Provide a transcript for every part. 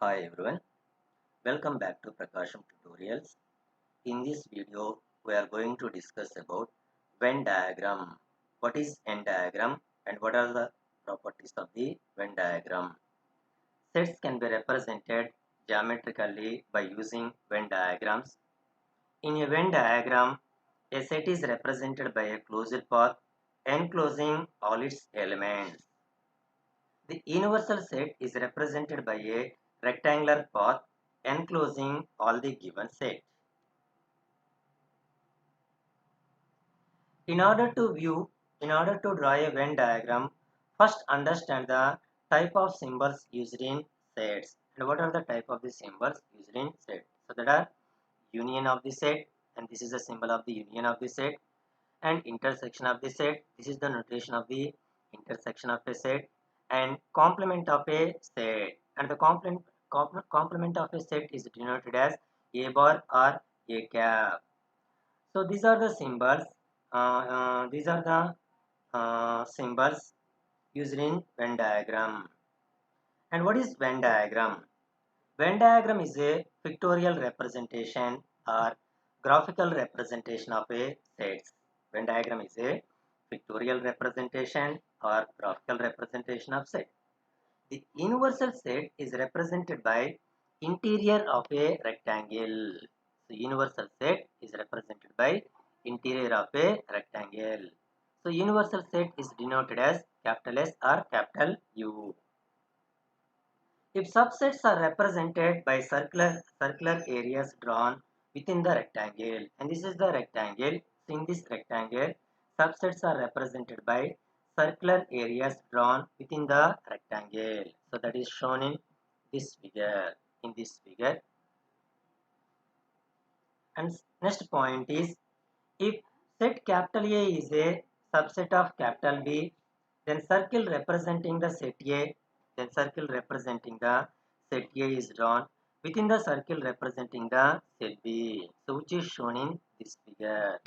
Hi everyone, welcome back to PRAKASAM tutorials. In this video, we are going to discuss about Venn diagram. What is Venn diagram and what are the properties of the Venn diagram? Sets can be represented geometrically by using Venn diagrams. In a Venn diagram, a set is represented by a closed path enclosing all its elements. The universal set is represented by a rectangular path enclosing all the given set. In order to draw a Venn diagram, first understand the type of symbols used in sets. And what are the type of the symbols used in set? So that are union of the set, and this is the symbol of the union of the set, and intersection of the set. This is the notation of the intersection of a set, and complement of a set. And the complement of a set is denoted as a bar or a cap. So these are the symbols. Symbols used in Venn diagram. And what is Venn diagram? Venn diagram is a pictorial representation or graphical representation of a set. Venn diagram is a pictorial representation or graphical representation of set. The universal set is represented by interior of a rectangle. So universal set is represented by interior of a rectangle. So universal set is denoted as capital S or capital U. If subsets are represented by circular areas drawn within the rectangle, and this is the rectangle, so in this rectangle, subsets are represented by circular areas drawn within the rectangle. So that is shown in this figure. And next point is, if set capital A is a subset of capital B, then circle representing the set A, is drawn within the circle representing the set B, so which is shown in this figure.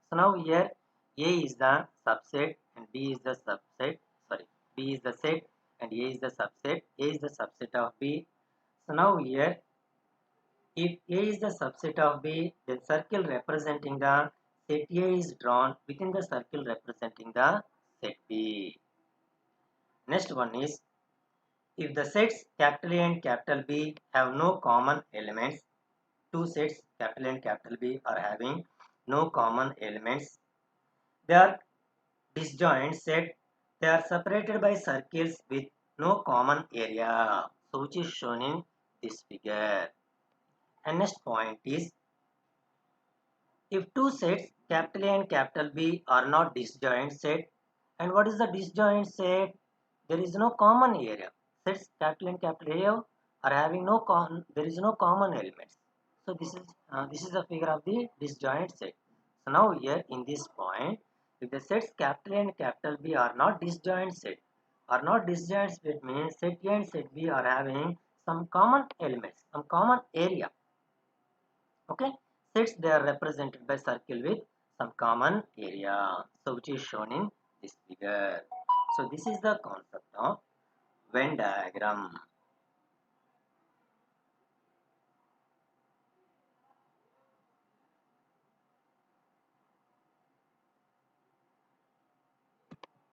So now here A is the subset and B is the subset. B is the set and A is the subset. A is the subset of B. So now here, if A is the subset of B, then circle representing the set A is drawn within the circle representing the set B. Next one is, if the sets capital A and capital B have no common elements, two sets capital A and capital B are having no common elements, they are disjoint set, they are separated by circles with no common area, so which is shown in this figure. And next point is, if two sets capital A and capital B are not disjoint set, and what is the disjoint set? There is no common area. Sets capital and capital A are having there is no common elements. So this is the figure of the disjoint set. So now here in this point, if the sets capital A and capital B are not disjoint set, means set A and set B are having some common elements, some common area. Okay, sets they are represented by circle with some common area, so which is shown in this figure. So this is the concept of Venn diagram.